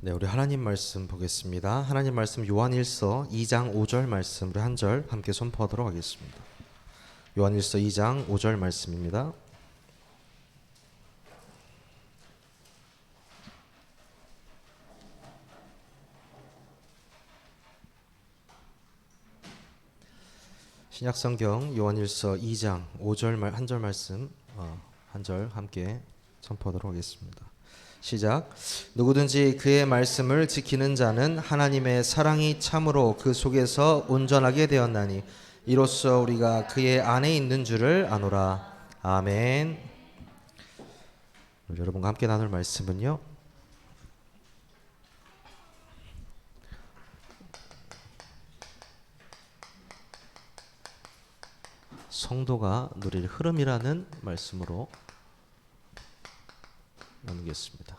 네, 우리 하나님 말씀 보겠습니다. 하나님 말씀 요한일서 2장 5절 말씀 우리 한 절 함께 선포하도록 하겠습니다. 요한일서 2장 5절 말씀입니다. 신약성경 요한일서 2장 5절 한 절 말씀 한 절 함께 선포하도록 하겠습니다. 시작. 누구든지 그의 말씀을 지키는 자는 하나님의 사랑이 참으로 그 속에서 온전하게 되었나니 이로써 우리가 그의 안에 있는 줄을 아노라. 아멘. 여러분과 함께 나눌 말씀은요, 성도가 누릴 흐름이라는 말씀으로 나누겠습니다.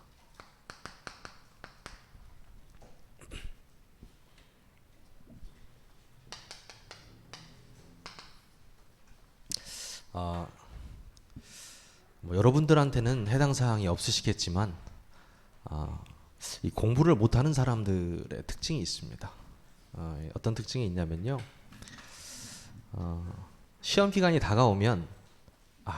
여러분들한테는 해당 사항이 없으시겠지만 이 공부를 못하는 사람들의 특징이 있습니다. 어떤 특징이 있냐면요, 시험 기간이 다가오면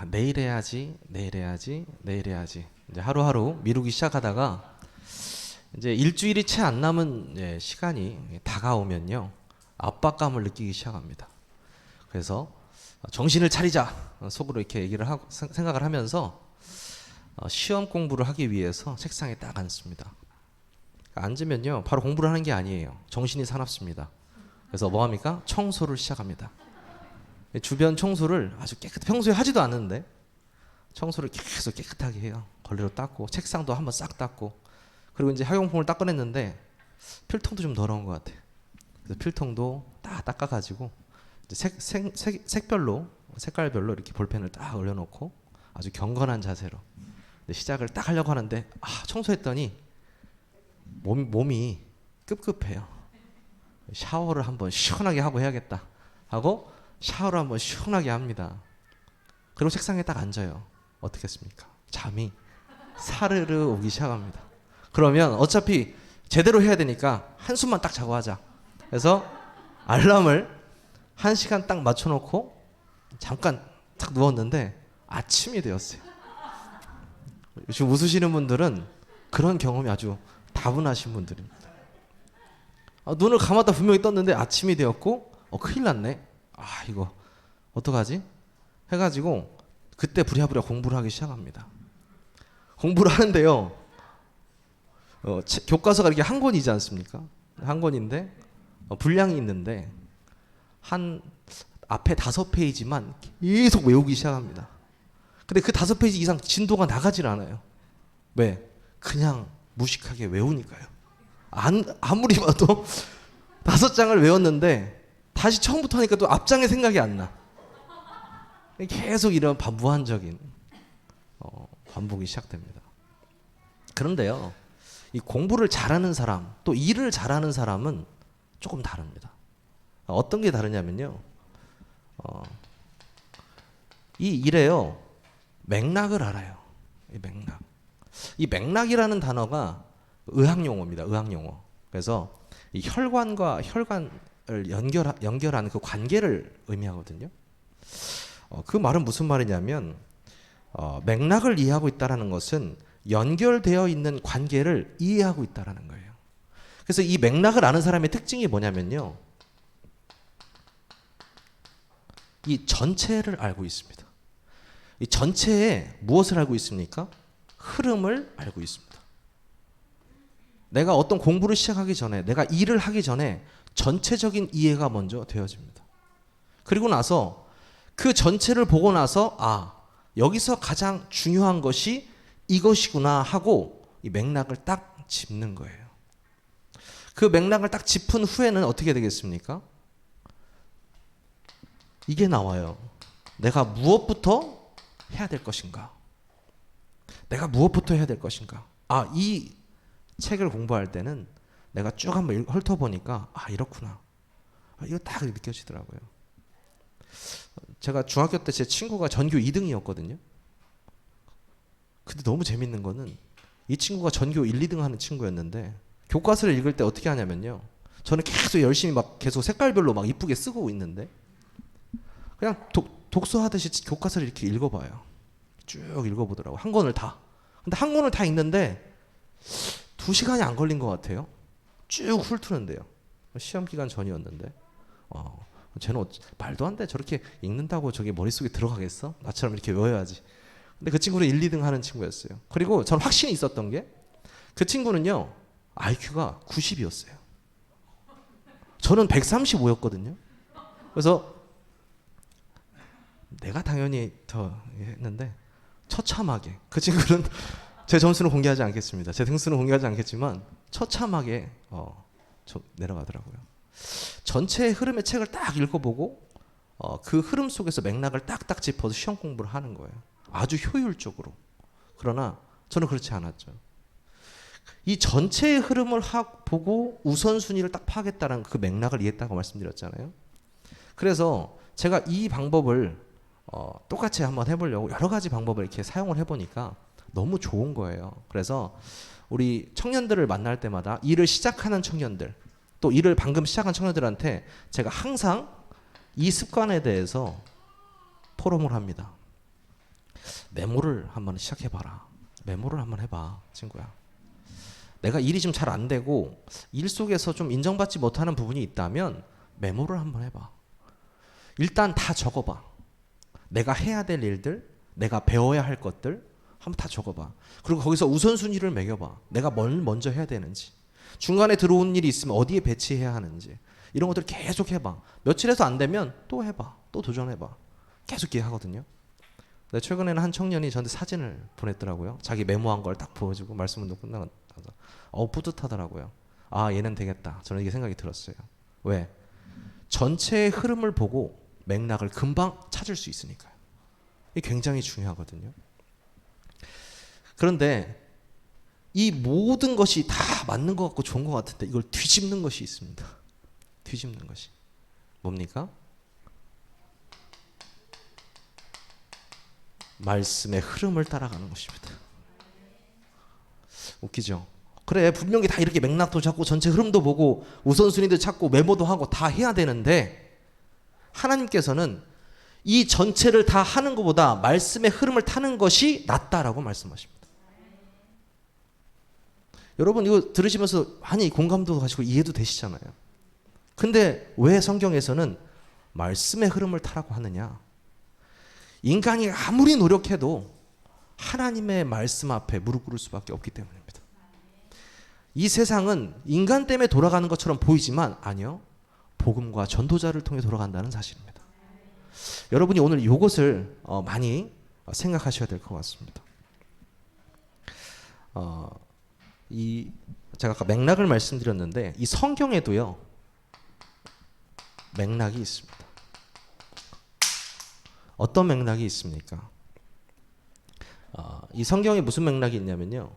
내일 해야지, 내일 해야지, 내일 해야지, 이제 하루하루 미루기 시작하다가 이제 일주일이 채 안 남은 시간이 다가오면요, 압박감을 느끼기 시작합니다. 그래서 정신을 차리자 속으로 이렇게 얘기를 하고 생각을 하면서 시험 공부를 하기 위해서 책상에 딱 앉습니다. 앉으면요, 바로 공부를 하는 게 아니에요. 정신이 사납습니다. 그래서 뭐 합니까? 청소를 시작합니다. 주변 청소를 아주 평소에 하지도 않는데 청소를 계속 깨끗하게 해요. 걸레로 닦고 책상도 한번 싹 닦고, 그리고 이제 학용품을 닦아냈는데 필통도 좀 더러운 것 같아. 그래서 필통도 딱 닦아가지고 색별로, 색깔별로 이렇게 볼펜을 딱 올려놓고 아주 경건한 자세로 시작을 딱 하려고 하는데 청소했더니 몸이 급급해요. 샤워를 한번 시원하게 하고 해야겠다 하고 샤워를 한번 시원하게 합니다. 그리고 책상에 딱 앉아요. 어떻겠습니까? 잠이 사르르 오기 시작합니다. 그러면 어차피 제대로 해야 되니까 한숨만 딱 자고 하자. 그래서 알람을 1시간 딱 맞춰놓고 잠깐 딱 누웠는데 아침이 되었어요. 지금 웃으시는 분들은 그런 경험이 아주 다분하신 분들입니다. 눈을 감았다 분명히 떴는데 아침이 되었고 큰일 났네. 이거 어떡하지? 해가지고 그때 부랴부랴 공부를 하기 시작합니다. 공부를 하는데요, 교과서가 이렇게 한 권이지 않습니까? 한 권인데 분량이 있는데 한 앞에 5페이지만 계속 외우기 시작합니다. 근데 그 5페이지 이상 진도가 나가질 않아요. 왜? 그냥 무식하게 외우니까요. 아무리 봐도 5장을 외웠는데 다시 처음부터 하니까 또 앞장의 생각이 안 나. 계속 이런 무한적인 반복이 시작됩니다. 그런데요, 이 공부를 잘하는 사람, 또 일을 잘하는 사람은 조금 다릅니다. 어떤 게 다르냐면요, 이 일에요, 맥락을 알아요. 이 맥락이라는 단어가 의학용어입니다. 의학용어. 그래서 이 혈관과 혈관을 연결하는 그 관계를 의미하거든요. 그 말은 무슨 말이냐면, 맥락을 이해하고 있다는 것은 연결되어 있는 관계를 이해하고 있다는 거예요. 그래서 이 맥락을 아는 사람의 특징이 뭐냐면요, 이 전체를 알고 있습니다. 이 전체에 무엇을 알고 있습니까? 흐름을 알고 있습니다. 내가 어떤 공부를 시작하기 전에, 내가 일을 하기 전에 전체적인 이해가 먼저 되어집니다. 그리고 나서 그 전체를 보고 나서 여기서 가장 중요한 것이 이것이구나 하고 이 맥락을 딱 짚는 거예요. 그 맥락을 딱 짚은 후에는 어떻게 되겠습니까? 이게 나와요. 내가 무엇부터 해야 될 것인가? 내가 무엇부터 해야 될 것인가? 이 책을 공부할 때는 내가 쭉 한번 훑어보니까 이렇구나. 이거 딱 느껴지더라고요. 제가 중학교 때 제 친구가 전교 2등이었거든요. 근데 너무 재밌는 거는 이 친구가 전교 1, 2등 하는 친구였는데 교과서를 읽을 때 어떻게 하냐면요. 저는 계속 열심히 막 계속 색깔별로 막 이쁘게 쓰고 있는데 그냥 독서하듯이 교과서를 이렇게 읽어봐요. 쭉 읽어보더라고. 한 권을 다. 근데 한 권을 다 읽는데 2시간이 안 걸린 것 같아요. 쭉 훑는데요. 시험 기간 전이었는데 쟤는 말도 안 돼. 저렇게 읽는다고 저게 머릿속에 들어가겠어? 나처럼 이렇게 외워야지. 근데 그 친구는 1, 2등 하는 친구였어요. 그리고 저는 확신이 있었던 게 그 친구는요. IQ가 90이었어요. 저는 135였거든요. 그래서 내가 당연히 더 했는데 처참하게 그 친구는 제 점수는 공개하지 않겠습니다. 제 등수는 공개하지 않겠지만 처참하게 내려가더라고요. 전체의 흐름의 책을 딱 읽어보고 그 흐름 속에서 맥락을 딱딱 짚어서 시험 공부를 하는 거예요. 아주 효율적으로. 그러나 저는 그렇지 않았죠. 이 전체의 흐름을 보고 우선순위를 딱 파겠다는 그 맥락을 이해했다고 말씀드렸잖아요. 그래서 제가 이 방법을 똑같이 한번 해보려고 여러 가지 방법을 이렇게 사용을 해보니까 너무 좋은 거예요. 그래서 우리 청년들을 만날 때마다 일을 시작하는 청년들, 또 일을 방금 시작한 청년들한테 제가 항상 이 습관에 대해서 포럼을 합니다. 메모를 한번 시작해봐라. 메모를 한번 해봐, 친구야. 내가 일이 좀 잘 안 되고 일 속에서 좀 인정받지 못하는 부분이 있다면 메모를 한번 해봐. 일단 다 적어봐. 내가 해야 될 일들, 내가 배워야 할 것들 한번 다 적어봐. 그리고 거기서 우선순위를 매겨봐. 내가 뭘 먼저 해야 되는지, 중간에 들어온 일이 있으면 어디에 배치해야 하는지, 이런 것들을 계속 해봐. 며칠에서 안 되면 또 해봐. 또 도전해봐. 계속 이렇게 하거든요. 근데 최근에는 한 청년이 저한테 사진을 보냈더라고요. 자기 메모한 걸 딱 보여주고 말씀 운동 끝나고 나서 뿌듯하더라고요. 아, 얘는 되겠다. 저는 이게 생각이 들었어요. 왜? 전체의 흐름을 보고 맥락을 금방 찾을 수 있으니까요. 이게 굉장히 중요하거든요. 그런데 이 모든 것이 다 맞는 것 같고 좋은 것 같은데 이걸 뒤집는 것이 있습니다. 뒤집는 것이. 뭡니까? 말씀의 흐름을 따라가는 것입니다. 웃기죠? 그래, 분명히 다 이렇게 맥락도 잡고 전체 흐름도 보고 우선순위도 찾고 메모도 하고 다 해야 되는데 하나님께서는 이 전체를 다 하는 것보다 말씀의 흐름을 타는 것이 낫다라고 말씀하십니다. 여러분 이거 들으시면서 많이 공감도 가시고 이해도 되시잖아요. 근데 왜 성경에서는 말씀의 흐름을 타라고 하느냐? 인간이 아무리 노력해도 하나님의 말씀 앞에 무릎 꿇을 수밖에 없기 때문입니다. 이 세상은 인간 때문에 돌아가는 것처럼 보이지만 아니요. 복음과 전도자를 통해 돌아간다는 사실입니다. 여러분이 오늘 이것을 많이 생각하셔야 될 것 같습니다. 제가 아까 맥락을 말씀드렸는데 이 성경에도요. 맥락이 있습니다. 어떤 맥락이 있습니까? 이 성경에 무슨 맥락이 있냐면요.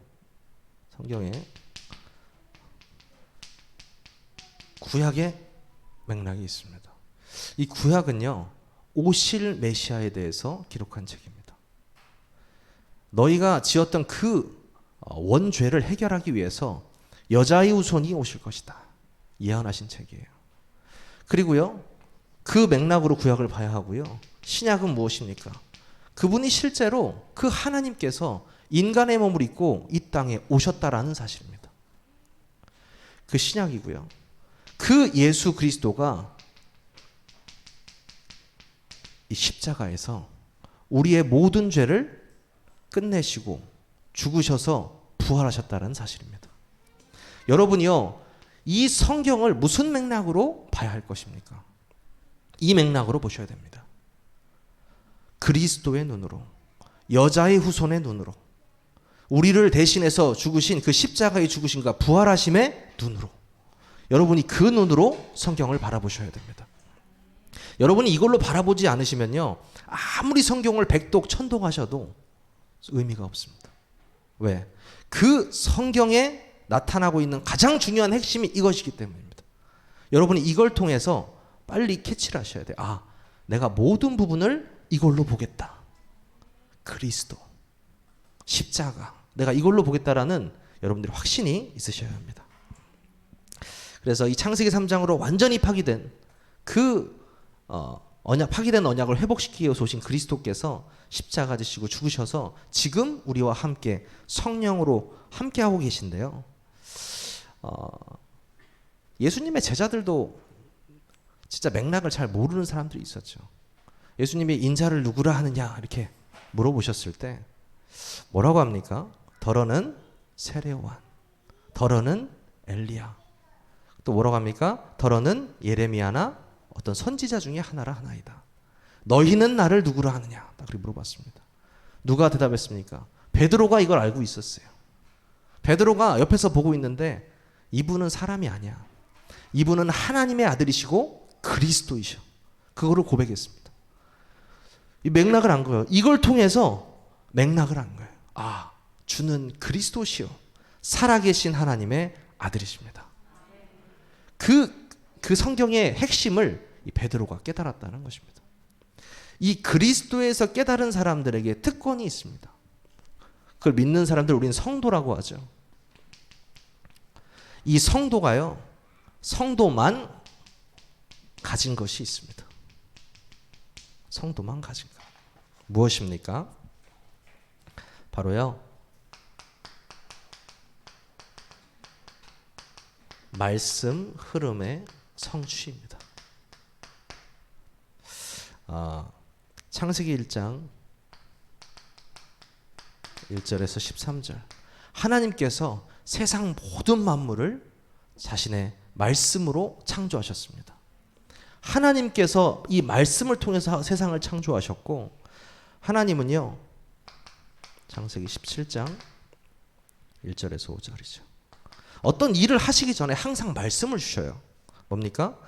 성경에 구약의 맥락이 있습니다. 이 구약은요. 오실 메시아에 대해서 기록한 책입니다. 너희가 지었던 그 원죄를 해결하기 위해서 여자의 후손이 오실 것이다. 예언하신 책이에요. 그리고요. 그 맥락으로 구약을 봐야 하고요. 신약은 무엇입니까? 그분이 실제로 그 하나님께서 인간의 몸을 입고 이 땅에 오셨다라는 사실입니다. 그 신약이고요. 그 예수 그리스도가 이 십자가에서 우리의 모든 죄를 끝내시고 죽으셔서 부활하셨다는 사실입니다. 여러분이요. 이 성경을 무슨 맥락으로 봐야 할 것입니까? 이 맥락으로 보셔야 됩니다. 그리스도의 눈으로, 여자의 후손의 눈으로, 우리를 대신해서 죽으신 그 십자가의 죽으심과 부활하심의 눈으로, 여러분이 그 눈으로 성경을 바라보셔야 됩니다. 여러분이 이걸로 바라보지 않으시면요, 아무리 성경을 백독 천독하셔도 의미가 없습니다. 왜? 그 성경에 나타나고 있는 가장 중요한 핵심이 이것이기 때문입니다. 여러분이 이걸 통해서 빨리 캐치를 하셔야 돼요. 아, 내가 모든 부분을 이걸로 보겠다. 그리스도, 십자가, 내가 이걸로 보겠다라는 여러분들이 확신이 있으셔야 합니다. 그래서 이 창세기 3장으로 완전히 파기된 파기된 언약을 회복시키기 위해서 오신 그리스도께서 십자가 지시고 죽으셔서 지금 우리와 함께 성령으로 함께하고 계신데요. 예수님의 제자들도 진짜 맥락을 잘 모르는 사람들이 있었죠. 예수님이 인자를 누구라 하느냐 이렇게 물어보셨을 때 뭐라고 합니까? 더러는 세례요한, 더러는 엘리야, 또 뭐라고 합니까? 더러는 예레미야나 어떤 선지자 중에 하나라 하나이다. 너희는 나를 누구라 하느냐? 딱 그렇게 물어봤습니다. 누가 대답했습니까? 베드로가 이걸 알고 있었어요. 베드로가 옆에서 보고 있는데 이분은 사람이 아니야. 이분은 하나님의 아들이시고 그리스도이셔. 그거를 고백했습니다. 이 맥락을 안 거예요. 이걸 통해서 맥락을 안 거예요. 아, 주는 그리스도시요 살아계신 하나님의 아들이십니다. 그 성경의 핵심을 이 베드로가 깨달았다는 것입니다. 이 그리스도에서 깨달은 사람들에게 특권이 있습니다. 그걸 믿는 사람들 우리는 성도라고 하죠. 이 성도가요, 성도만 가진 것이 있습니다. 성도만 가진 것. 무엇입니까? 바로요, 말씀 흐름의 성취입니다. 창세기 1장 1절에서 13절. 하나님께서 세상 모든 만물을 자신의 말씀으로 창조하셨습니다. 하나님께서 이 말씀을 통해서 세상을 창조하셨고, 하나님은요, 창세기 17장 1절에서 5절이죠. 어떤 일을 하시기 전에 항상 말씀을 주셔요. 뭡니까?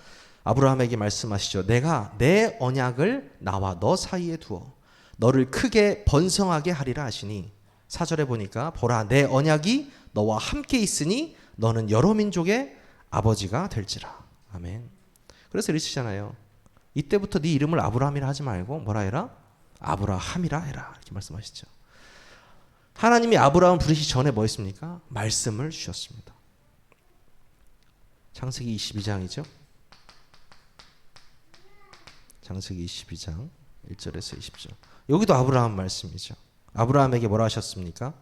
아브라함에게 말씀하시죠. 내가 내 언약을 나와 너 사이에 두어 너를 크게 번성하게 하리라 하시니, 4절에 보니까 보라 내 언약이 너와 함께 있으니 너는 여러 민족의 아버지가 될지라. 아멘. 그래서 이러시잖아요. 이때부터 네 이름을 아브라함이라 하지 말고 뭐라 해라? 아브라함이라 해라. 이렇게 말씀하시죠. 하나님이 아브라함을 부르시기 전에 뭐 했습니까? 말씀을 주셨습니다. 창세기 22장이죠. 창세기 22장 1절에서 20절. 여기도 아브라함 말씀이죠. 아브라함에게 뭐라 하셨습니까?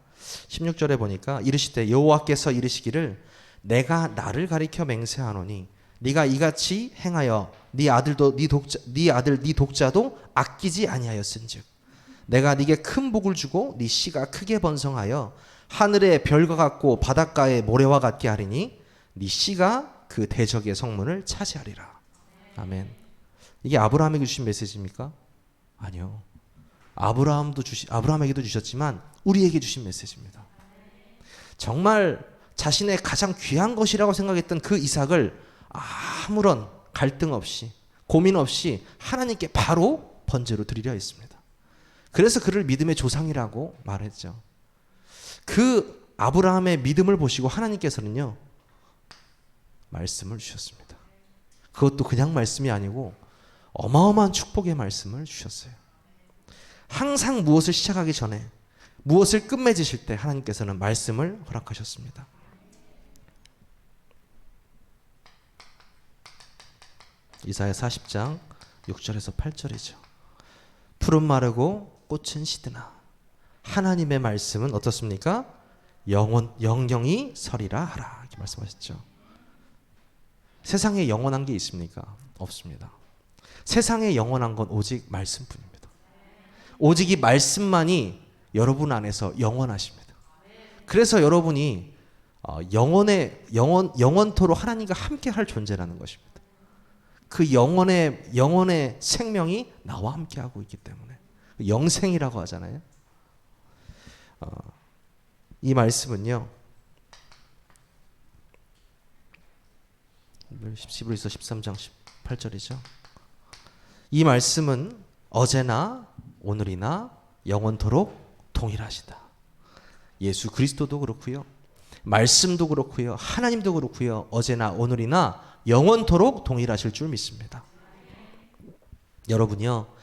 16절에 보니까 이르시되 여호와께서 이르시기를 내가 나를 가리켜 맹세하노니 네가 이같이 행하여 네 아들도 네 독자도 아끼지 아니하였은즉 내가 네게 큰 복을 주고 네 씨가 크게 번성하여 하늘의 별과 같고 바닷가의 모래와 같게 하리니 네 씨가 그 대적의 성문을 차지하리라. 아멘. 이게 아브라함에게 주신 메시지입니까? 아니요. 아브라함에게도 주셨지만 우리에게 주신 메시지입니다. 정말 자신의 가장 귀한 것이라고 생각했던 그 이삭을 아무런 갈등 없이 고민 없이 하나님께 바로 번제로 드리려 했습니다. 그래서 그를 믿음의 조상이라고 말했죠. 그 아브라함의 믿음을 보시고 하나님께서는요, 말씀을 주셨습니다. 그것도 그냥 말씀이 아니고 어마어마한 축복의 말씀을 주셨어요. 항상 무엇을 시작하기 전에, 무엇을 끝맺으실 때 하나님께서는 말씀을 허락하셨습니다. 이사야 40장 6절에서 8절이죠. 푸른 마르고 꽃은 시드나 하나님의 말씀은 어떻습니까? 영영이 서리라 하라. 이렇게 말씀하셨죠. 세상에 영원한 게 있습니까? 없습니다. 세상에 영원한 건 오직 말씀뿐입니다. 오직 이 말씀만이 여러분 안에서 영원하십니다. 그래서 여러분이 영원토록 하나님과 함께 할 존재라는 것입니다. 그 영혼의 생명이 나와 함께 하고 있기 때문에 영생이라고 하잖아요. 이 말씀은요, 히브리서 13장 18절이죠. 이 말씀은 어제나 오늘이나 영원토록 동일하시다. 예수 그리스도도 그렇고요, 말씀도 그렇고요, 하나님도 그렇고요, 어제나 오늘이나 영원토록 동일하실 줄 믿습니다. 여러분이요,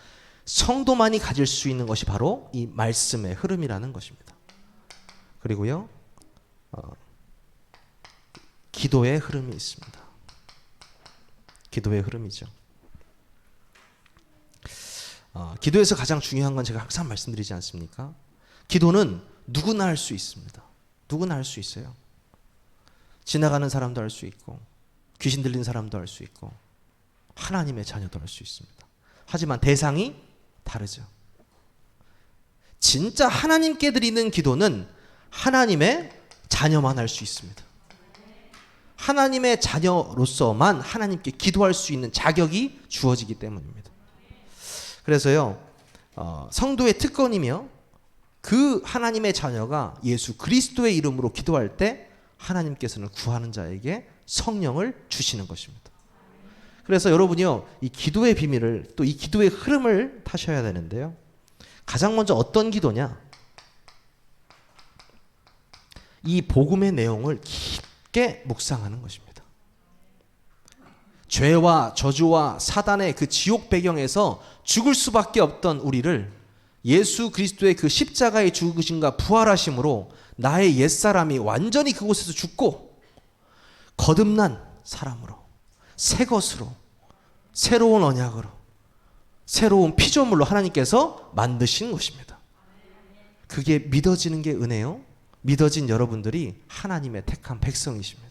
성도만이 가질 수 있는 것이 바로 이 말씀의 흐름이라는 것입니다. 그리고요, 기도의 흐름이 있습니다. 기도의 흐름이죠. 기도에서 가장 중요한 건 제가 항상 말씀드리지 않습니까? 기도는 누구나 할 수 있습니다. 누구나 할 수 있어요. 지나가는 사람도 할 수 있고 귀신 들린 사람도 할 수 있고 하나님의 자녀도 할 수 있습니다. 하지만 대상이 다르죠. 진짜 하나님께 드리는 기도는 하나님의 자녀만 할 수 있습니다. 하나님의 자녀로서만 하나님께 기도할 수 있는 자격이 주어지기 때문입니다. 그래서요, 성도의 특권이며 그 하나님의 자녀가 예수 그리스도의 이름으로 기도할 때 하나님께서는 구하는 자에게 성령을 주시는 것입니다. 그래서 여러분이요, 이 기도의 비밀을 또 이 기도의 흐름을 타셔야 되는데요. 가장 먼저 어떤 기도냐? 이 복음의 내용을 깊게 묵상하는 것입니다. 죄와 저주와 사단의 그 지옥 배경에서 죽을 수밖에 없던 우리를 예수 그리스도의 그 십자가의 죽으심과 부활하심으로 나의 옛사람이 완전히 그곳에서 죽고 거듭난 사람으로, 새 것으로, 새로운 언약으로, 새로운 피조물로 하나님께서 만드신 것입니다. 그게 믿어지는 게 은혜요. 믿어진 여러분들이 하나님의 택한 백성이십니다.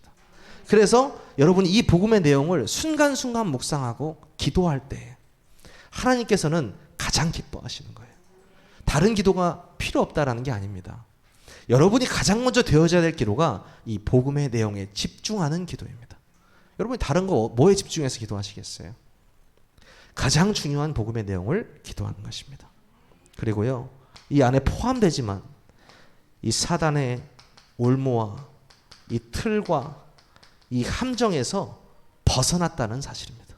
그래서 여러분이 이 복음의 내용을 순간순간 묵상하고 기도할 때 하나님께서는 가장 기뻐하시는 거예요. 다른 기도가 필요 없다라는 게 아닙니다. 여러분이 가장 먼저 되어져야 될 기도가 이 복음의 내용에 집중하는 기도입니다. 여러분이 다른 거 뭐에 집중해서 기도하시겠어요? 가장 중요한 복음의 내용을 기도하는 것입니다. 그리고요, 이 안에 포함되지만 이 사단의 올무와 이 틀과 이 함정에서 벗어났다는 사실입니다.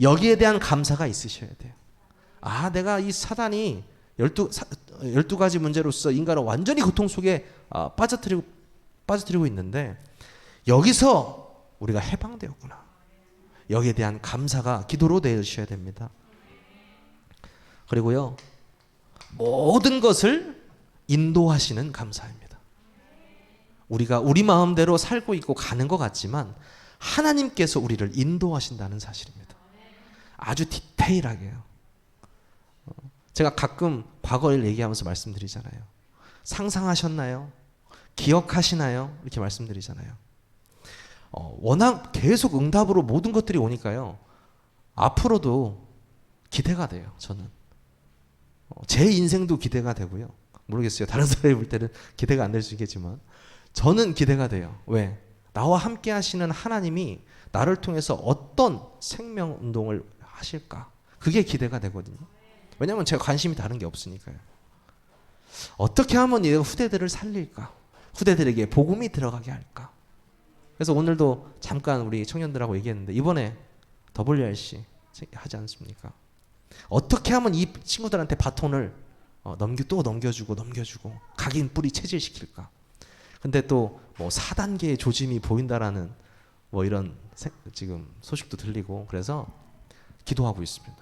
여기에 대한 감사가 있으셔야 돼요. 내가 이 사단이 12가지 문제로서 인간을 완전히 고통 속에 빠져들이고 있는데 여기서 우리가 해방되었구나. 여기에 대한 감사가 기도로 되셔야 됩니다. 그리고요, 모든 것을 인도하시는 감사입니다. 우리가 우리 마음대로 살고 있고 가는 것 같지만 하나님께서 우리를 인도하신다는 사실입니다. 아주 디테일하게요. 제가 가끔 과거를 얘기하면서 말씀드리잖아요. 상상하셨나요? 기억하시나요? 이렇게 말씀드리잖아요. 워낙 계속 응답으로 모든 것들이 오니까요. 앞으로도 기대가 돼요. 저는. 제 인생도 기대가 되고요. 모르겠어요. 다른 사람이 볼 때는 기대가 안 될 수 있겠지만 저는 기대가 돼요. 왜? 나와 함께 하시는 하나님이 나를 통해서 어떤 생명운동을 하실까? 그게 기대가 되거든요. 왜냐하면 제가 관심이 다른 게 없으니까요. 어떻게 하면 이 후대들을 살릴까? 후대들에게 복음이 들어가게 할까? 그래서 오늘도 잠깐 우리 청년들하고 얘기했는데 이번에 WRC 하지 않습니까? 어떻게 하면 이 친구들한테 바톤을 또 넘겨주고 각인 뿌리 체질시킬까? 근데 또 뭐 4단계의 조짐이 보인다라는 뭐 이런 지금 소식도 들리고 그래서 기도하고 있습니다.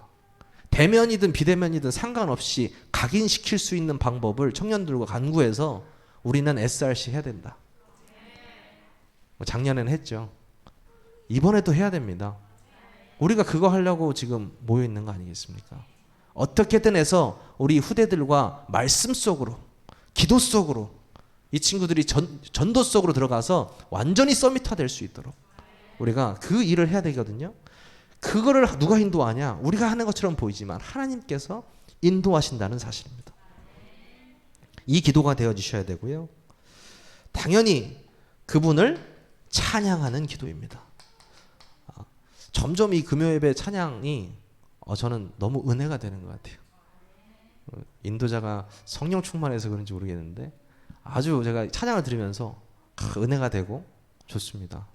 대면이든 비대면이든 상관없이 각인시킬 수 있는 방법을 청년들과 간구해서 우리는 SRC 해야 된다. 작년에는 했죠. 이번에도 해야 됩니다. 우리가 그거 하려고 지금 모여 있는 거 아니겠습니까? 어떻게든 해서 우리 후대들과 말씀 속으로, 기도 속으로 이 친구들이 전도 속으로 들어가서 완전히 서밋화 될 수 있도록 우리가 그 일을 해야 되거든요. 그거를 누가 인도하냐? 우리가 하는 것처럼 보이지만 하나님께서 인도하신다는 사실입니다. 이 기도가 되어주셔야 되고요. 당연히 그분을 찬양하는 기도입니다. 점점 이 금요예배 찬양이 저는 너무 은혜가 되는 것 같아요. 인도자가 성령 충만해서 그런지 모르겠는데 아주 제가 찬양을 들으면서 은혜가 되고 좋습니다.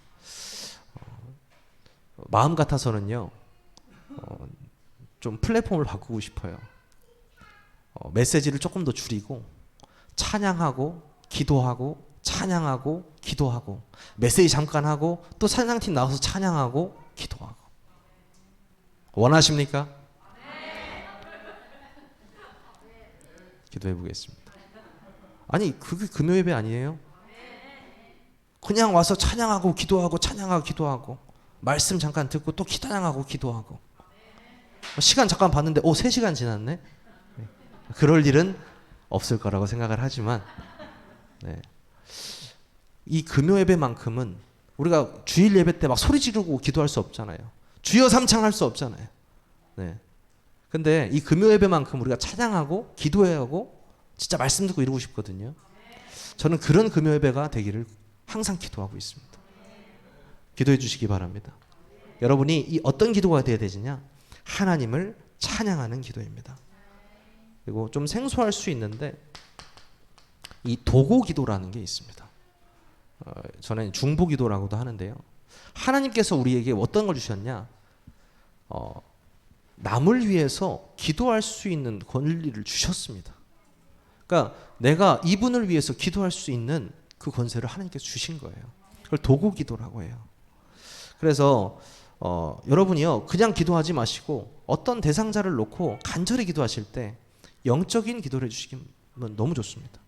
마음 같아서는요, 좀 플랫폼을 바꾸고 싶어요. 메시지를 조금 더 줄이고 찬양하고 기도하고 찬양하고 기도하고 메시지 잠깐 하고 또 찬양팀 나와서 찬양하고 기도하고. 원하십니까? 기도해 보겠습니다. 아니 그게 금요예배 아니에요? 그냥 와서 찬양하고 기도하고 찬양하고 기도하고 말씀 잠깐 듣고 또 기도하고 기도하고 시간 잠깐 봤는데 3시간 지났네. 그럴 일은 없을 거라고 생각을 하지만 네. 이 금요 예배만큼은 우리가 주일 예배 때 막 소리 지르고 기도할 수 없잖아요. 주여 삼창할 수 없잖아요. 네. 근데 이 금요 예배만큼 우리가 찬양하고 기도해야 하고 진짜 말씀 듣고 이루고 싶거든요. 저는 그런 금요 예배가 되기를 항상 기도하고 있습니다. 기도해 주시기 바랍니다. 여러분이 이 어떤 기도가 되어야 되느냐? 하나님을 찬양하는 기도입니다. 그리고 좀 생소할 수 있는데 이 도고 기도라는 게 있습니다. 저는 중보 기도라고도 하는데요. 하나님께서 우리에게 어떤 걸 주셨냐? 남을 위해서 기도할 수 있는 권리를 주셨습니다. 그러니까 내가 이분을 위해서 기도할 수 있는 그 권세를 하나님께서 주신 거예요. 그걸 도고 기도라고 해요. 그래서 여러분이요 그냥 기도하지 마시고 어떤 대상자를 놓고 간절히 기도하실 때 영적인 기도를 해주시면 너무 좋습니다.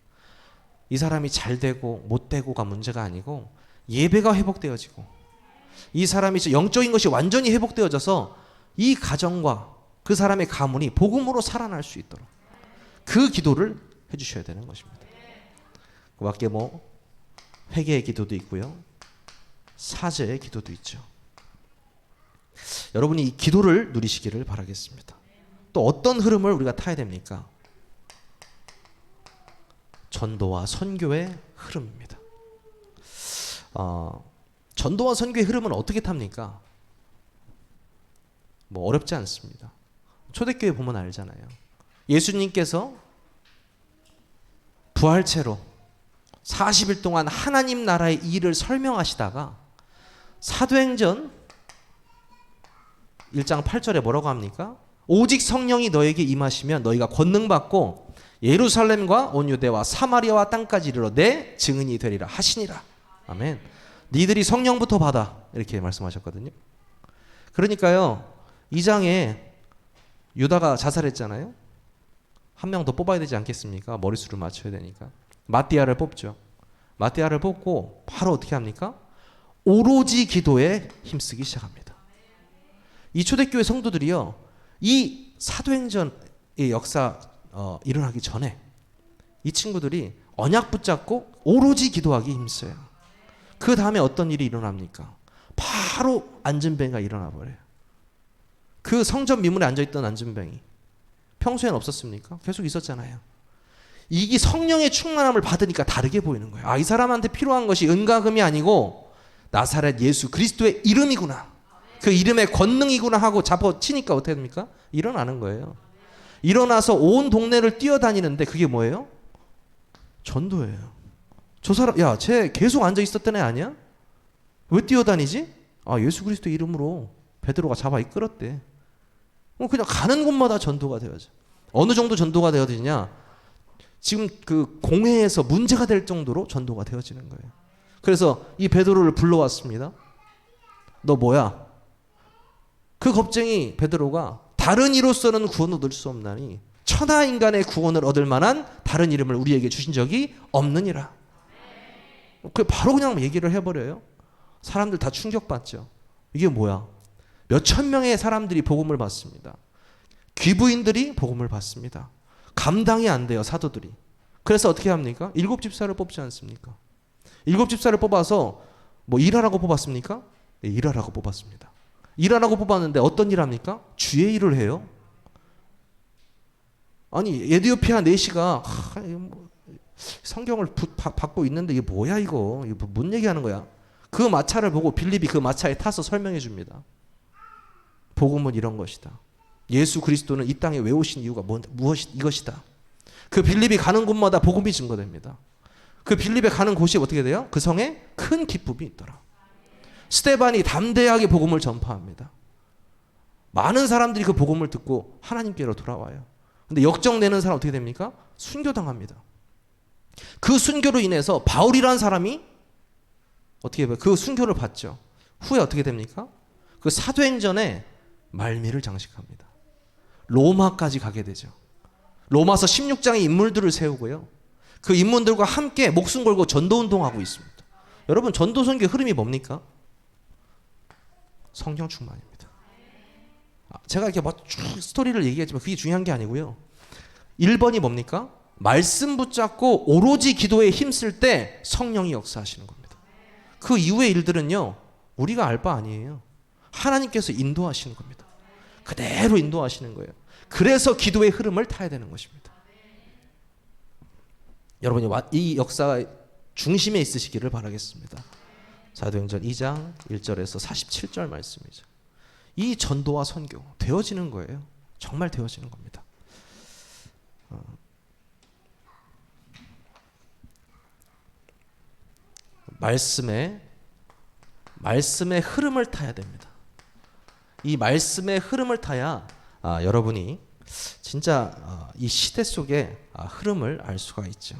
이 사람이 잘 되고 못 되고가 문제가 아니고 예배가 회복되어지고 이 사람이 영적인 것이 완전히 회복되어져서 이 가정과 그 사람의 가문이 복음으로 살아날 수 있도록 그 기도를 해주셔야 되는 것입니다. 그 밖에 뭐 회개의 기도도 있고요, 사죄의 기도도 있죠. 여러분이 이 기도를 누리시기를 바라겠습니다. 또 어떤 흐름을 우리가 타야 됩니까? 전도와 선교의 흐름입니다. 전도와 선교의 흐름은 어떻게 탑니까? 뭐 어렵지 않습니다. 초대교회 보면 알잖아요. 예수님께서 부활체로 40일 동안 하나님 나라의 일을 설명하시다가 사도행전 1장 8절에 뭐라고 합니까? 오직 성령이 너에게 임하시면 너희가 권능 받고 예루살렘과 온 유대와 사마리아와 땅까지 이르러 내 증인이 되리라 하시니라. 아멘. 니들이 성령부터 받아 이렇게 말씀하셨거든요. 그러니까요 2장에 유다가 자살했잖아요. 한 명 더 뽑아야 되지 않겠습니까? 머릿수를 맞춰야 되니까. 마띠아를 뽑죠. 마띠아를 뽑고 바로 어떻게 합니까? 오로지 기도에 힘쓰기 시작합니다. 이 초대교회 성도들이요 이 사도행전의 역사 일어나기 전에 이 친구들이 언약 붙잡고 오로지 기도하기 힘써요. 그 다음에 어떤 일이 일어납니까? 바로 안전뱅이가 일어나 버려요. 그 성전 미문에 앉아있던 안전뱅이 평소엔 없었습니까? 계속 있었잖아요. 이게 성령의 충만함을 받으니까 다르게 보이는 거예요. 이 사람한테 필요한 것이 은과 금이 아니고 나사렛 예수 그리스도의 이름이구나, 그 이름의 권능이구나 하고 잡아치니까 어떻게 됩니까? 일어나는 거예요. 일어나서 온 동네를 뛰어다니는데 그게 뭐예요? 전도예요. 저 사람 쟤 계속 앉아 있었던 애 아니야? 왜 뛰어다니지? 예수 그리스도 이름으로 베드로가 잡아 이끌었대. 그냥 가는 곳마다 전도가 되어져. 어느 정도 전도가 되어지냐? 지금 그 공회에서 문제가 될 정도로 전도가 되어지는 거예요. 그래서 이 베드로를 불러왔습니다. 너 뭐야? 그 겁쟁이 베드로가 다른 이로서는 구원을 얻을 수 없나니 천하 인간의 구원을 얻을 만한 다른 이름을 우리에게 주신 적이 없느니라. 그 바로 그냥 얘기를 해버려요. 사람들 다 충격받죠. 이게 뭐야? 몇천 명의 사람들이 복음을 받습니다. 귀부인들이 복음을 받습니다. 감당이 안 돼요, 사도들이. 그래서 어떻게 합니까? 7집사를 뽑지 않습니까? 7집사를 뽑아서 뭐 일하라고 뽑았습니까? 네, 일하라고 뽑았습니다. 일하라고 뽑았는데 어떤 일 합니까? 주의 일을 해요. 아니 에디오피아 내시가 성경을 받고 있는데 이게 뭐야 이거 뭔 얘기하는 거야? 그 마차를 보고 빌립이 그 마차에 타서 설명해 줍니다. 복음은 이런 것이다. 예수 그리스도는 이 땅에 왜 오신 이유가 무엇이 이것이다. 그 빌립이 가는 곳마다 복음이 증거됩니다. 그 빌립에 가는 곳이 어떻게 돼요? 그 성에 큰 기쁨이 있더라. 스데반이 담대하게 복음을 전파합니다. 많은 사람들이 그 복음을 듣고 하나님께로 돌아와요. 근데 역정내는 사람 어떻게 됩니까? 순교당합니다. 그 순교로 인해서 바울이라는 사람이 어떻게 해요? 그 순교를 받죠. 후에 어떻게 됩니까? 그 사도행전에 말미를 장식합니다. 로마까지 가게 되죠. 로마서 16장의 인물들을 세우고요. 그 인물들과 함께 목숨 걸고 전도운동하고 있습니다. 여러분 전도선교 흐름이 뭡니까? 성령 충만입니다. 제가 이렇게 막 쭉 스토리를 얘기했지만 그게 중요한 게 아니고요. 1번이 뭡니까? 말씀 붙잡고 오로지 기도에 힘쓸 때 성령이 역사하시는 겁니다. 그 이후의 일들은요, 우리가 알 바 아니에요. 하나님께서 인도하시는 겁니다. 그대로 인도하시는 거예요. 그래서 기도의 흐름을 타야 되는 것입니다. 여러분이 이 역사 중심에 있으시기를 바라겠습니다. 사도행전 2장 1절에서 47절 말씀이죠. 이 전도와 선교 되어지는 거예요. 정말 되어지는 겁니다. 말씀의 흐름을 타야 됩니다. 이 말씀의 흐름을 타야 여러분이 진짜 이 시대 속의 흐름을 알 수가 있죠.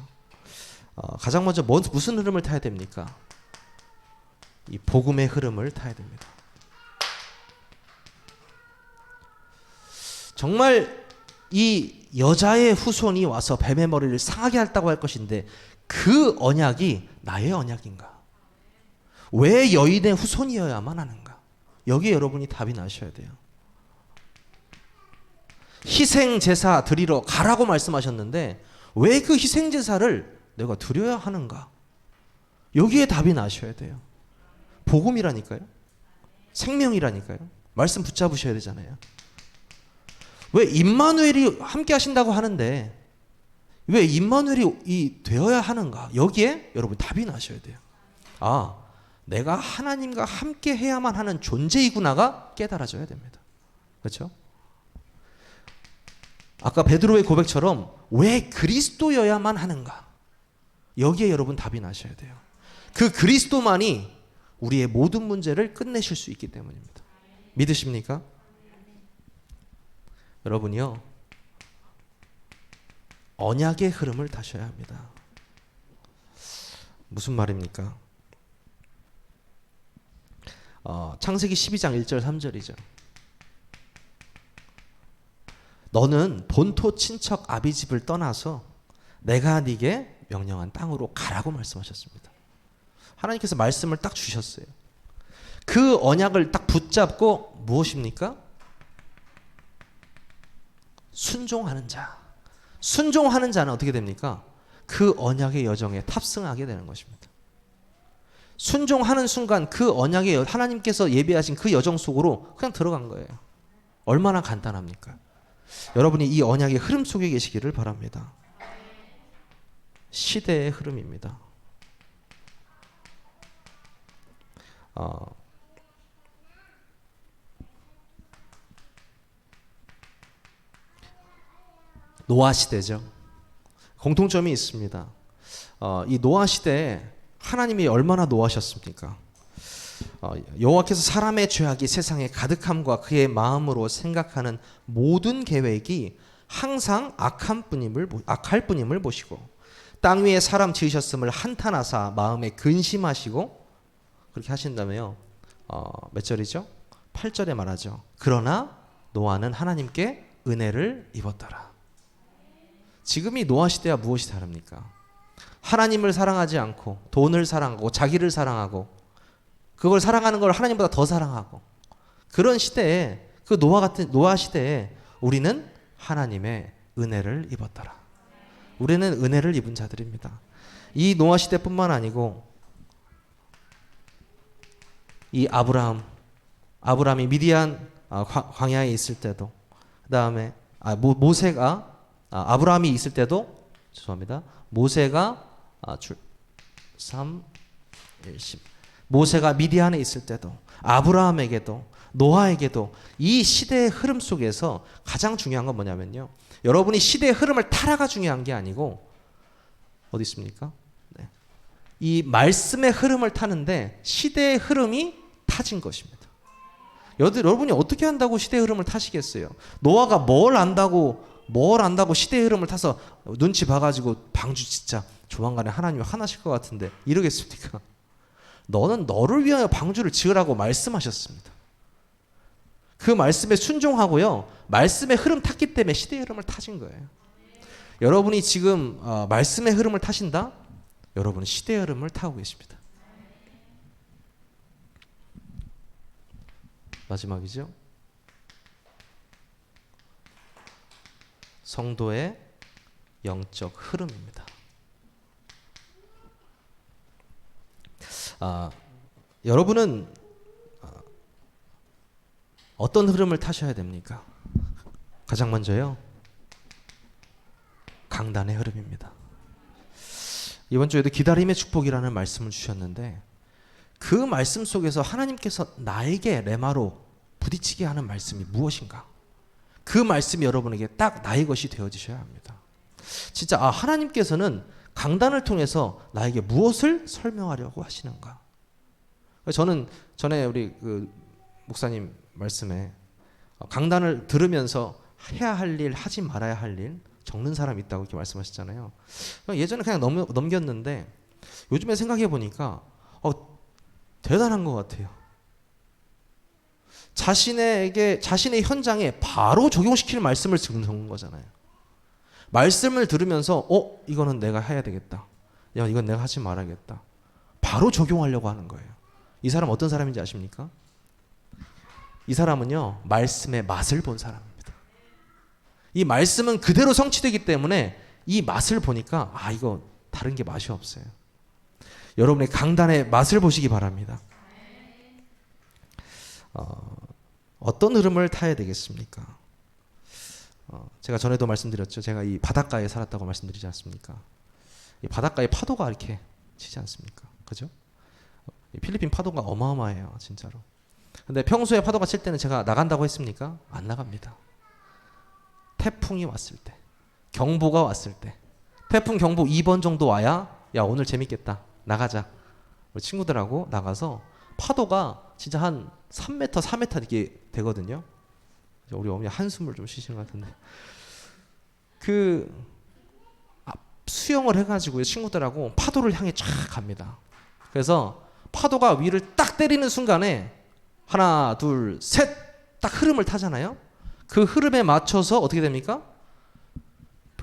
가장 먼저 무슨 흐름을 타야 됩니까? 이 복음의 흐름을 타야 됩니다. 정말 이 여자의 후손이 와서 뱀의 머리를 상하게 했다고 할 것인데 그 언약이 나의 언약인가? 왜 여인의 후손이어야만 하는가? 여기에 여러분이 답이 나셔야 돼요. 희생제사 드리러 가라고 말씀하셨는데 왜 그 희생제사를 내가 드려야 하는가? 여기에 답이 나셔야 돼요. 복음이라니까요. 생명이라니까요. 말씀 붙잡으셔야 되잖아요. 왜 임마누엘이 함께 하신다고 하는데 왜 임마누엘이 되어야 하는가? 여기에 여러분 답이 나셔야 돼요. 내가 하나님과 함께 해야만 하는 존재이구나가 깨달아져야 됩니다. 그렇죠? 아까 베드로의 고백처럼 왜 그리스도여야만 하는가? 여기에 여러분 답이 나셔야 돼요. 그 그리스도만이 우리의 모든 문제를 끝내실 수 있기 때문입니다. 믿으십니까? 여러분이요, 언약의 흐름을 타셔야 합니다. 무슨 말입니까? 창세기 12장 1절 3절이죠. 너는 본토 친척 아비 집을 떠나서 내가 네게 명령한 땅으로 가라고 말씀하셨습니다. 하나님께서 말씀을 딱 주셨어요. 그 언약을 딱 붙잡고 무엇입니까? 순종하는 자. 순종하는 자는 어떻게 됩니까? 그 언약의 여정에 탑승하게 되는 것입니다. 순종하는 순간 그 언약의 하나님께서 예비하신 그 여정 속으로 그냥 들어간 거예요. 얼마나 간단합니까? 여러분이 이 언약의 흐름 속에 계시기를 바랍니다. 시대의 흐름입니다. 노아 시대죠. 공통점이 있습니다. 이 노아 시대에 하나님이 얼마나 노하셨습니까? 여호와께서 사람의 죄악이 세상에 가득함과 그의 마음으로 생각하는 모든 계획이 항상 악할 뿐임을 보시고 땅 위에 사람 지으셨음을 한탄하사 마음에 근심하시고 그렇게 하신다며요. 몇 절이죠? 8절에 말하죠. 그러나 노아는 하나님께 은혜를 입었더라. 지금 이 노아 시대와 무엇이 다릅니까? 하나님을 사랑하지 않고 돈을 사랑하고 자기를 사랑하고 그걸 사랑하는 걸 하나님보다 더 사랑하고 그런 시대에 그 노아 시대에 우리는 하나님의 은혜를 입었더라. 우리는 은혜를 입은 자들입니다. 이 노아 시대뿐만 아니고 이 아브라함이 미디안 광야에 있을 때도 그다음에 모세가 아브라함이 있을 때도 모세가 모세가 미디안에 있을 때도 아브라함에게도 노아에게도 이 시대의 흐름 속에서 가장 중요한 건 뭐냐면요. 여러분이 시대의 흐름을 타라가 중요한 게 아니고 어디 있습니까? 네. 이 말씀의 흐름을 타는데 시대의 흐름이 타진 것입니다. 여러분이 어떻게 한다고 시대의 흐름을 타시겠어요? 노아가 뭘 안다고 시대의 흐름을 타서 눈치 봐가지고 방주 진짜 조만간에 하나님이 화나실 것 같은데 이러겠습니까? 너는 너를 위하여 방주를 지으라고 말씀하셨습니다. 그 말씀에 순종하고요. 말씀의 흐름 탔기 때문에 시대의 흐름을 타신 거예요. 여러분이 지금 말씀의 흐름을 타신다? 여러분은 시대의 흐름을 타고 계십니다. 마지막이죠. 성도의 영적 흐름입니다. 여러분은 어떤 흐름을 타셔야 됩니까? 가장 먼저요, 강단의 흐름입니다. 이번 주에도 기다림의 축복이라는 말씀을 주셨는데, 그 말씀 속에서 하나님께서 나에게 레마로 부딪히게 하는 말씀이 무엇인가? 그 말씀이 여러분에게 딱 나의 것이 되어지셔야 합니다. 진짜 하나님께서는 강단을 통해서 나에게 무엇을 설명하려고 하시는가? 저는 전에 우리 그 목사님 말씀에 강단을 들으면서 해야 할 일, 하지 말아야 할 일 적는 사람이 있다고 이렇게 말씀하셨잖아요. 예전에 그냥 넘겼는데 요즘에 생각해 보니까 대단한 것 같아요. 자신의 현장에 바로 적용시킬 말씀을 듣는 거잖아요. 말씀을 들으면서 이거는 내가 해야 되겠다. 야, 이건 내가 하지 말아야겠다. 바로 적용하려고 하는 거예요. 이 사람 어떤 사람인지 아십니까? 이 사람은요, 말씀의 맛을 본 사람입니다. 이 말씀은 그대로 성취되기 때문에 이 맛을 보니까 이거 다른 게 맛이 없어요. 여러분의 강단의 맛을 보시기 바랍니다. 어떤 흐름을 타야 되겠습니까? 제가 전에도 말씀드렸죠. 제가 이 바닷가에 살았다고 말씀드리지 않습니까? 이 바닷가에 파도가 이렇게 치지 않습니까? 그죠? 이 필리핀 파도가 어마어마해요, 진짜로. 근데 평소에 파도가 칠 때는 제가 나간다고 했습니까? 안 나갑니다. 태풍이 왔을 때, 경보가 왔을 때, 태풍 경보 2번 정도 와야 야, 오늘 재밌겠다, 나가자. 우리 친구들하고 나가서 파도가 진짜 한 3m, 4m 이렇게 되거든요. 우리 어머니 한숨을 좀 쉬시는 것 같은데, 수영을 해가지고 친구들하고 파도를 향해 쫙 갑니다. 그래서 파도가 위를 딱 때리는 순간에 하나, 둘, 셋, 딱 흐름을 타잖아요. 그 흐름에 맞춰서 어떻게 됩니까?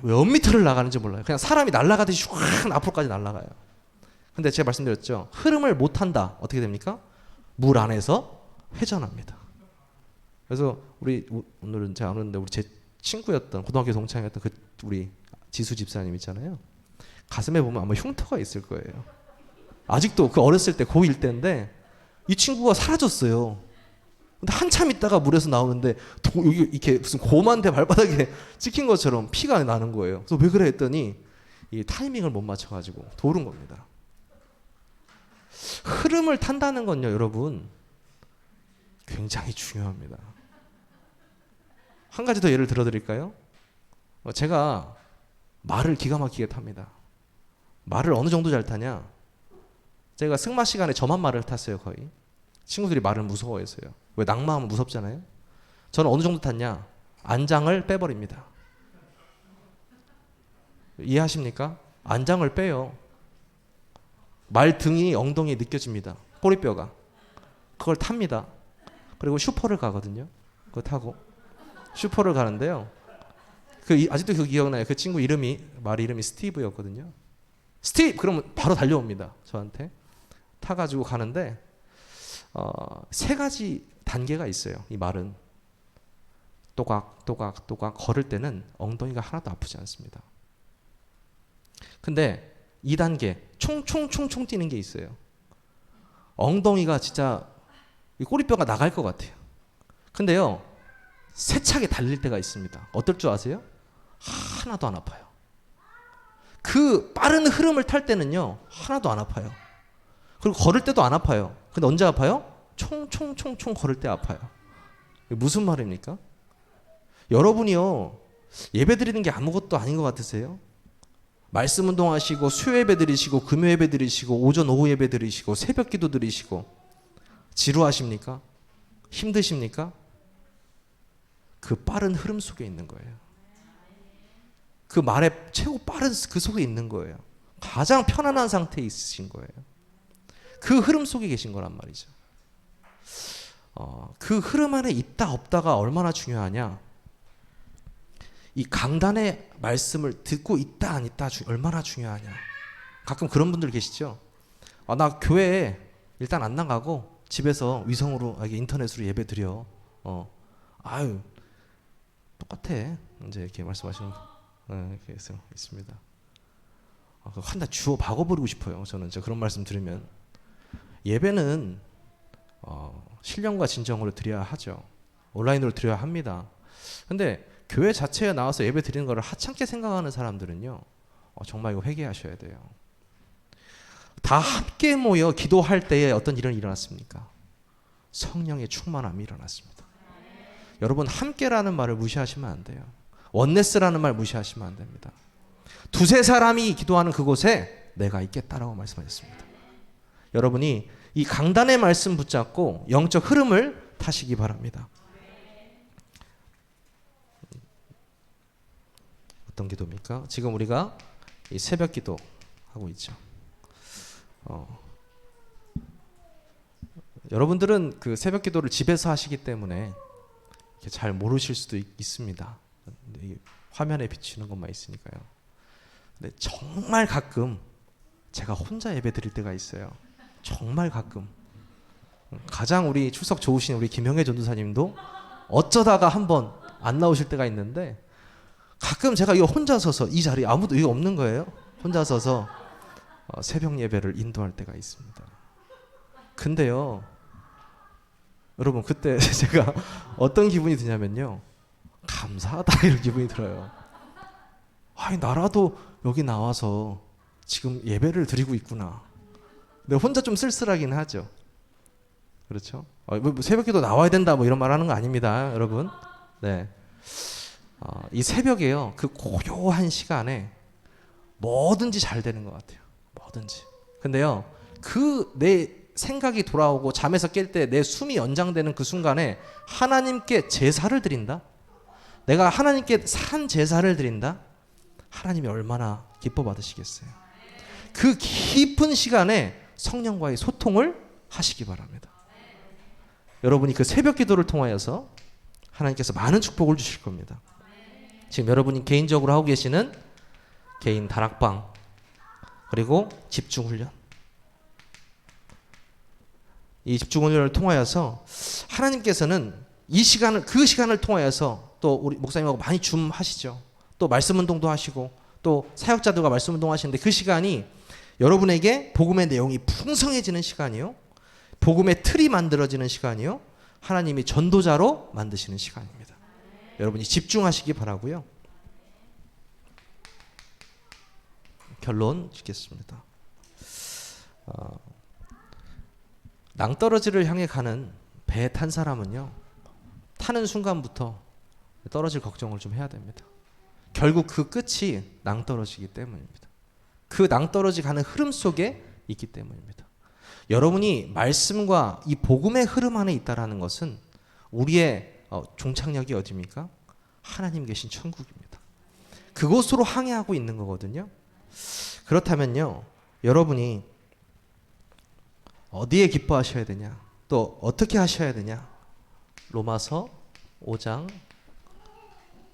몇 미터를 나가는지 몰라요. 그냥 사람이 날아가듯이 슉 앞으로까지 날아가요. 근데 제가 말씀드렸죠. 흐름을 못 탄다. 어떻게 됩니까? 물 안에서 회전합니다. 그래서 오늘은 제가 안 오는데 우리 제 친구였던 고등학교 동창이었던 우리 지수 집사님 있잖아요. 가슴에 보면 아마 흉터가 있을 거예요. 아직도 그 어렸을 때 고1 때인데 이 친구가 사라졌어요. 근데 한참 있다가 물에서 나오는데 여기 이렇게 무슨 곰한테 발바닥에 찍힌 것처럼 피가 나는 거예요. 그래서 왜 그래 했더니 이 타이밍을 못 맞춰가지고 도른 겁니다. 흐름을 탄다는 건요, 여러분, 굉장히 중요합니다. 한 가지 더 예를 들어드릴까요? 제가 말을 기가 막히게 탑니다. 말을 어느 정도 잘 타냐? 제가 승마 시간에 저만 말을 탔어요, 거의. 친구들이 말을 무서워했어요. 왜? 낙마하면 무섭잖아요. 저는 어느 정도 탔냐? 안장을 빼버립니다. 이해하십니까? 안장을 빼요. 말 등이 엉덩이에 느껴집니다. 꼬리뼈가. 그걸 탑니다. 그리고 슈퍼를 가거든요. 그거 타고 슈퍼를 가는데요. 아직도 그 기억나요. 그 친구 말 이름이 스티브였거든요. 스티브! 그러면 바로 달려옵니다. 저한테. 타가지고 가는데 3가지 단계가 있어요. 이 말은 또각 걸을 때는 엉덩이가 하나도 아프지 않습니다. 근데 2단계 총총총총 뛰는 게 있어요. 엉덩이가 진짜 꼬리뼈가 나갈 것 같아요. 근데요, 세차게 달릴 때가 있습니다. 어떨 줄 아세요? 하나도 안 아파요. 그 빠른 흐름을 탈 때는요, 하나도 안 아파요. 그리고 걸을 때도 안 아파요. 근데 언제 아파요? 총총총총 걸을 때 아파요. 무슨 말입니까? 여러분이요, 예배 드리는 게 아무것도 아닌 것 같으세요? 말씀 운동하시고 수요 예배 드리시고 금요 예배 드리시고 오전 오후 예배 드리시고 새벽 기도 드리시고 지루하십니까? 힘드십니까? 그 빠른 흐름 속에 있는 거예요. 그 말의 최고 빠른 그 속에 있는 거예요. 가장 편안한 상태에 있으신 거예요. 그 흐름 속에 계신 거란 말이죠. 그 흐름 안에 있다 없다가 얼마나 중요하냐? 이 강단의 말씀을 듣고 있다 안 있다 얼마나 중요하냐? 가끔 그런 분들 계시죠? 나 교회에 일단 안 나가고 집에서 위성으로 인터넷으로 예배 드려. 아유 똑같아. 이제 이렇게 말씀하시는 이렇게 있습니다. 한다 주워 박아버리고 싶어요. 저는 그런 말씀 들으면 예배는 신령과 진정으로 드려야 하죠. 온라인으로 드려야 합니다. 근데 교회 자체에 나와서 예배 드리는 것을 하찮게 생각하는 사람들은요, 정말 이거 회개하셔야 돼요. 다 함께 모여 기도할 때에 어떤 일은 일어났습니까? 성령의 충만함이 일어났습니다. 여러분, 함께라는 말을 무시하시면 안 돼요. 원네스라는 말 무시하시면 안 됩니다. 두세 사람이 기도하는 그곳에 내가 있겠다라고 말씀하셨습니다. 여러분이 이 강단의 말씀 붙잡고 영적 흐름을 타시기 바랍니다. 어떤 기도입니까? 지금 우리가 이 새벽 기도 하고 있죠. 여러분들은 그 새벽 기도를 집에서 하시기 때문에 잘 모르실 수도 있습니다. 화면에 비치는 것만 있으니까요. 근데 정말 가끔 제가 혼자 예배 드릴 때가 있어요. 정말 가끔. 가장 우리 출석 좋으신 우리 김형애 전도사님도 어쩌다가 한번 안 나오실 때가 있는데, 가끔 제가 이거 혼자 서서 이 자리에 아무도 이거 없는 거예요. 혼자 서서 새벽 예배를 인도할 때가 있습니다. 근데요, 여러분, 그때 제가 어떤 기분이 드냐면요, 감사하다 이런 기분이 들어요. 아니, 나라도 여기 나와서 지금 예배를 드리고 있구나. 근데 혼자 좀 쓸쓸하긴 하죠. 그렇죠? 뭐 새벽에도 나와야 된다 뭐 이런 말 하는 거 아닙니다, 여러분. 네. 이 새벽에요, 그 고요한 시간에 뭐든지 잘 되는 것 같아요. 뭐든지. 근데요, 그 내 생각이 돌아오고 잠에서 깰 때 내 숨이 연장되는 그 순간에 하나님께 제사를 드린다? 내가 하나님께 산 제사를 드린다? 하나님이 얼마나 기뻐 받으시겠어요? 그 깊은 시간에 성령과의 소통을 하시기 바랍니다. 여러분이 그 새벽 기도를 통하여서 하나님께서 많은 축복을 주실 겁니다. 지금 여러분이 개인적으로 하고 계시는 개인 다락방, 그리고 집중훈련, 이 집중훈련을 통하여서 하나님께서는 이 시간을, 그 시간을 통하여서 또 우리 목사님하고 많이 줌하시죠. 또 말씀 운동도 하시고 또 사역자들과 말씀 운동 하시는데, 그 시간이 여러분에게 복음의 내용이 풍성해지는 시간이요, 복음의 틀이 만들어지는 시간이요, 하나님이 전도자로 만드시는 시간입니다. 여러분이 집중하시기 바라고요. 결론 짓겠습니다. 낭떠러지를 향해 가는 배에 탄 사람은요, 타는 순간부터 떨어질 걱정을 좀 해야 됩니다. 결국 그 끝이 낭떠러지기 때문입니다. 그 낭떠러지 가는 흐름 속에 있기 때문입니다. 여러분이 말씀과 이 복음의 흐름 안에 있다라는 것은 우리의 종착역이 어디입니까? 하나님 계신 천국입니다. 그곳으로 항해하고 있는 거거든요. 그렇다면요, 여러분이 어디에 기뻐하셔야 되냐, 또 어떻게 하셔야 되냐? 로마서 5장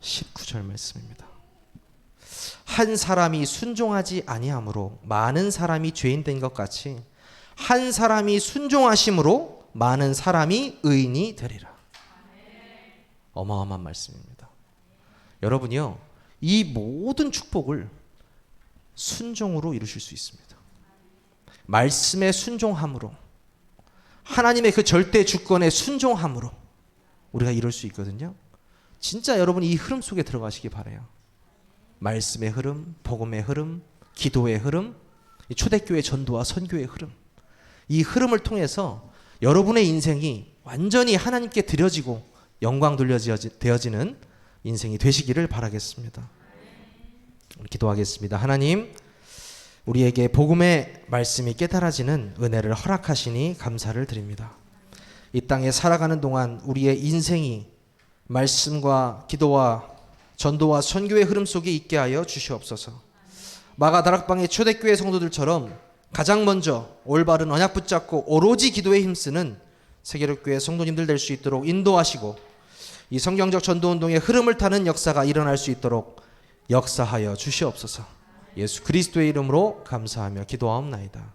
19절 말씀입니다. 한 사람이 순종하지 아니함으로 많은 사람이 죄인 된 것 같이 한 사람이 순종하심으로 많은 사람이 의인이 되리라. 어마어마한 말씀입니다. 여러분이요, 이 모든 축복을 순종으로 이루실 수 있습니다. 말씀에 순종함으로, 하나님의 그 절대 주권에 순종함으로 우리가 이룰 수 있거든요. 진짜 여러분 이 흐름 속에 들어가시기 바라요. 말씀의 흐름, 복음의 흐름, 기도의 흐름, 초대교회 전도와 선교의 흐름, 이 흐름을 통해서 여러분의 인생이 완전히 하나님께 드려지고 영광 돌려되어지는 인생이 되시기를 바라겠습니다. 기도하겠습니다. 하나님, 우리에게 복음의 말씀이 깨달아지는 은혜를 허락하시니 감사를 드립니다. 이 땅에 살아가는 동안 우리의 인생이 말씀과 기도와 전도와 선교의 흐름 속에 있게 하여 주시옵소서. 마가 다락방의 초대교회 성도들처럼 가장 먼저 올바른 언약 붙잡고 오로지 기도에 힘쓰는 세계력교회 성도님들 될 수 있도록 인도하시고, 이 성경적 전도운동의 흐름을 타는 역사가 일어날 수 있도록 역사하여 주시옵소서. 예수 그리스도의 이름으로 감사하며 기도하옵나이다.